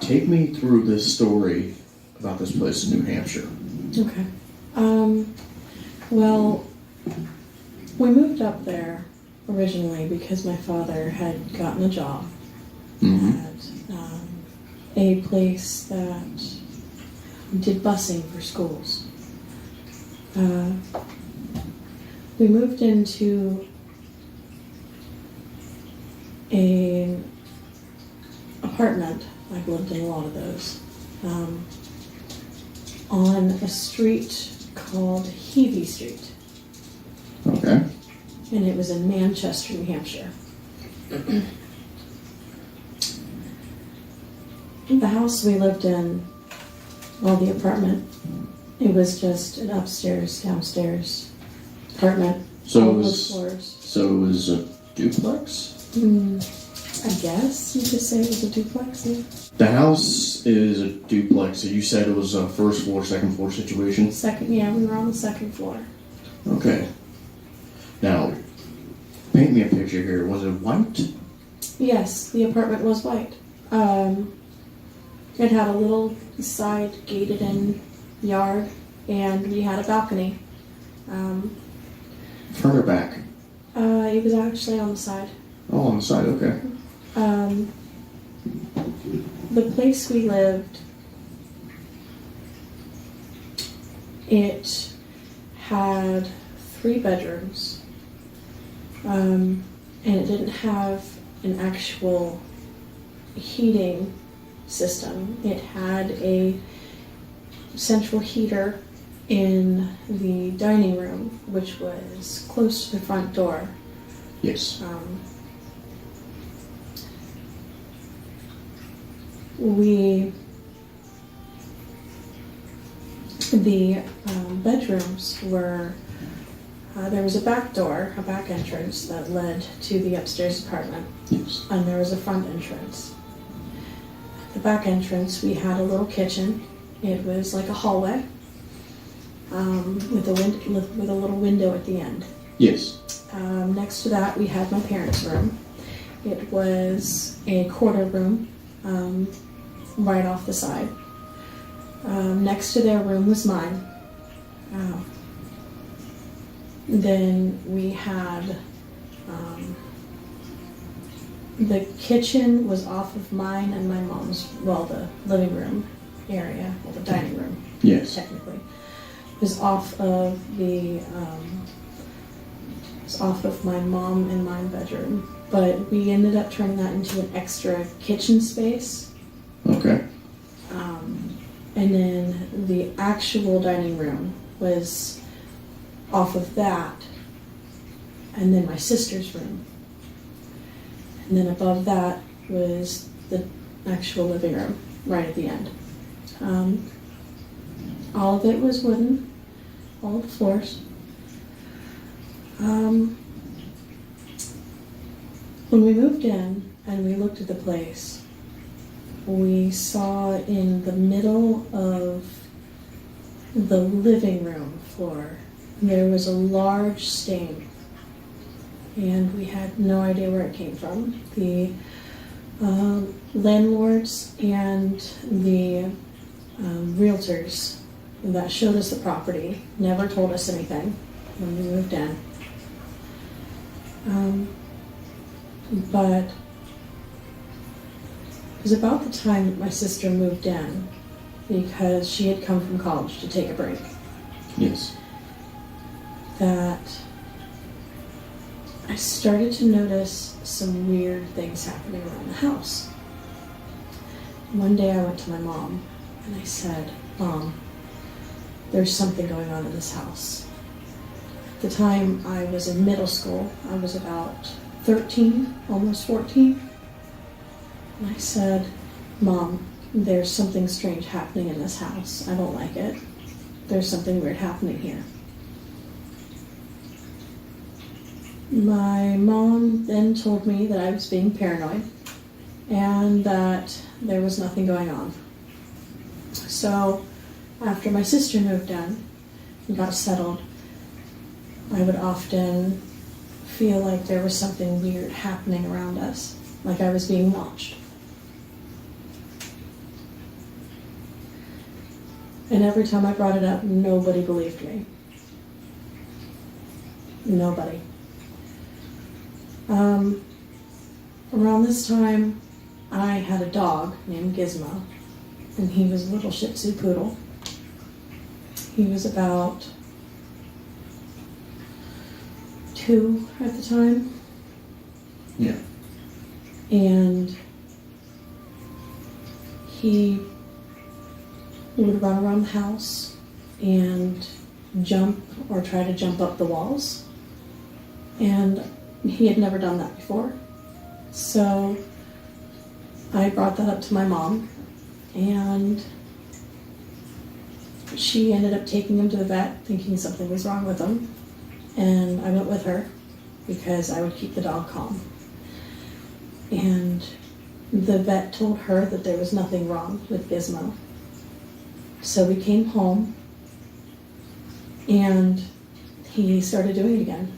Take me through this story about this place in New Hampshire. Okay. Well, we moved up there originally because my father had gotten a job at a place that did busing for schools. We moved into an apartment. I've lived in a lot of those. On a street called Heavey Street. Okay. And it was in Manchester, New Hampshire. The house we lived in, well, the apartment, it was just an upstairs, downstairs apartment. So all it was, those floors. so it was a duplex? I guess you could say it was a duplex, yeah. The house is a duplex, so you said it was a first floor, second floor situation? Second, yeah, we were on the second floor. Okay. Now, paint me a picture here. Was it white? Yes, the apartment was white. It had a little side gated in yard, and we had a balcony. Front or back? It was actually on the side. Oh, on the side, okay. The place we lived, it had 3 bedrooms, and it didn't have an actual heating system. It had a central heater in the dining room, which was close to the front door. Yes. The bedrooms were, there was a back door, a back entrance that led to the upstairs apartment. Yes. And there was a front entrance. The back entrance, we had a little kitchen. It was like a hallway with a little window at the end. Yes. Next to that, we had my parents' room. It was a quarter room right off the side. Next to their room was mine. Then we had the kitchen was off of mine and my mom's, well, the living room area, well, the dining room, Yes. technically, was off of the was off of my mom and my bedroom. But we ended up turning that into an extra kitchen space. Okay. And then the actual dining room was off of that. And then my sister's room. And then above that was the actual living room, right at the end. All of it was wooden, all the floors. When we moved in and we looked at the place, we saw in the middle of the living room floor, there was a large stain. And we had no idea where it came from. The landlords and the realtors that showed us the property never told us anything when we moved in. But it was about the time that my sister moved in because she had come from college to take a break. Yes. That I started to notice some weird things happening around the house. One day I went to my mom and I said, "Mom, there's something going on in this house." At the time I was in middle school. I was about 13, almost 14. And I said, "Mom, there's something strange happening in this house. I don't like it. There's something weird happening here." My mom then told me that I was being paranoid and that there was nothing going on. So after my sister moved in and got settled, I would often feel like there was something weird happening around us, like I was being watched. And every time I brought it up, nobody believed me. Nobody. Around this time, I had a dog named Gizmo, and he was a little Shih Tzu poodle. He was about 2 at the time. Yeah. And he would run around the house and jump or try to jump up the walls. And he had never done that before. So I brought that up to my mom, and she ended up taking him to the vet thinking something was wrong with him. And I went with her because I would keep the dog calm. And the vet told her that there was nothing wrong with Gizmo. So we came home, and he started doing it again.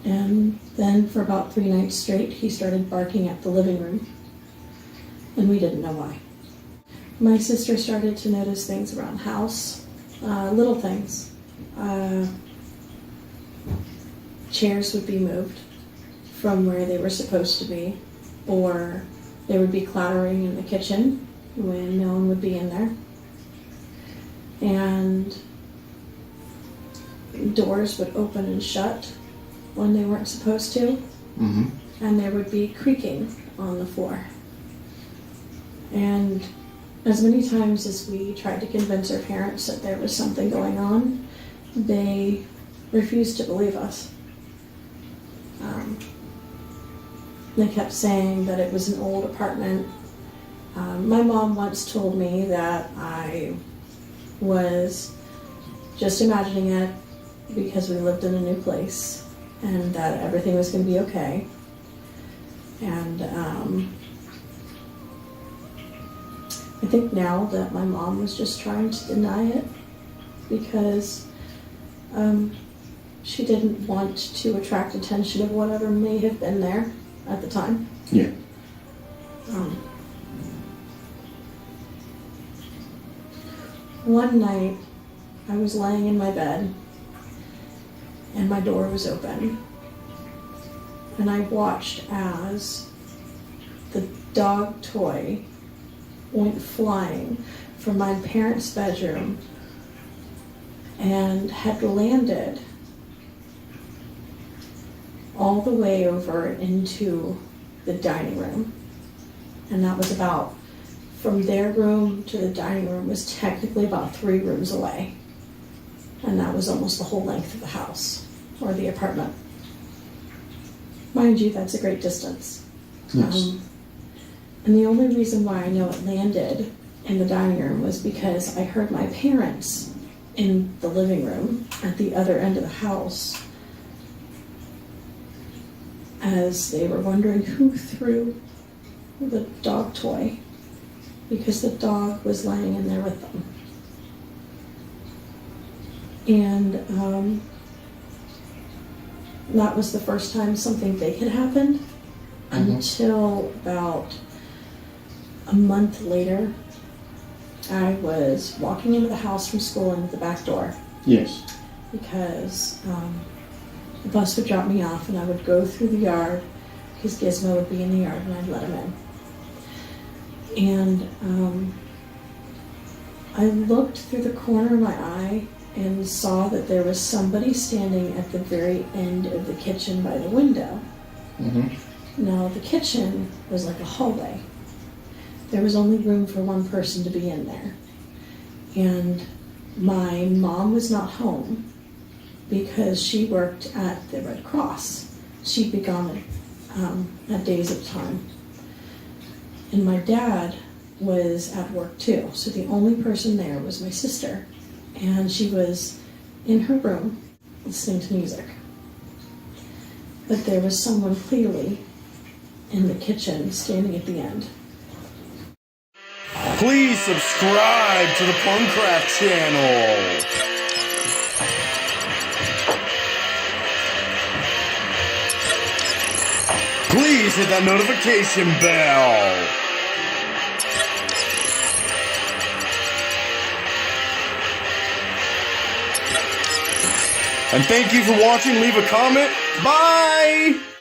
And then for about 3 nights straight, he started barking at the living room, and we didn't know why. My sister started to notice things around the house, little things. Chairs would be moved from where they were supposed to be, or there would be clattering in the kitchen when no one would be in there. And doors would open and shut when they weren't supposed to. Mm-hmm. And there would be creaking on the floor. And as many times as we tried to convince our parents that there was something going on, they refused to believe us. They kept saying that it was an old apartment. My mom once told me that I was just imagining it because we lived in a new place and that everything was going to be okay. And I think now that my mom was just trying to deny it because she didn't want to attract attention of whatever may have been there at the time. Yeah. One night, I was laying in my bed, and my door was open, and I watched as the dog toy went flying from my parents' bedroom and had landed all the way over into the dining room. And that was about, from their room to the dining room was technically about 3 rooms away. And that was almost the whole length of the house, or the apartment. Mind you, that's a great distance. Yes. And the only reason why I know it landed in the dining room was because I heard my parents in the living room at the other end of the house as they were wondering who threw the dog toy, because the dog was laying in there with them. And that was the first time something big had happened. Mm-hmm. Until about a month later, I was walking into the house from school into the back door. Yes. Because the bus would drop me off and I would go through the yard because Gizmo would be in the yard and I'd let him in. And I looked through the corner of my eye and saw that there was somebody standing at the very end of the kitchen by the window. Mm-hmm. Now, the kitchen was like a hallway. There was only room for one person to be in there. And my mom was not home because she worked at the Red Cross. She'd be gone at days at a time. And my dad was at work too. So the only person there was my sister. And she was in her room listening to music. But there was someone clearly in the kitchen standing at the end. Please subscribe to the Punkcraft channel. Please hit that notification bell. And thank you for watching. Leave a comment. Bye!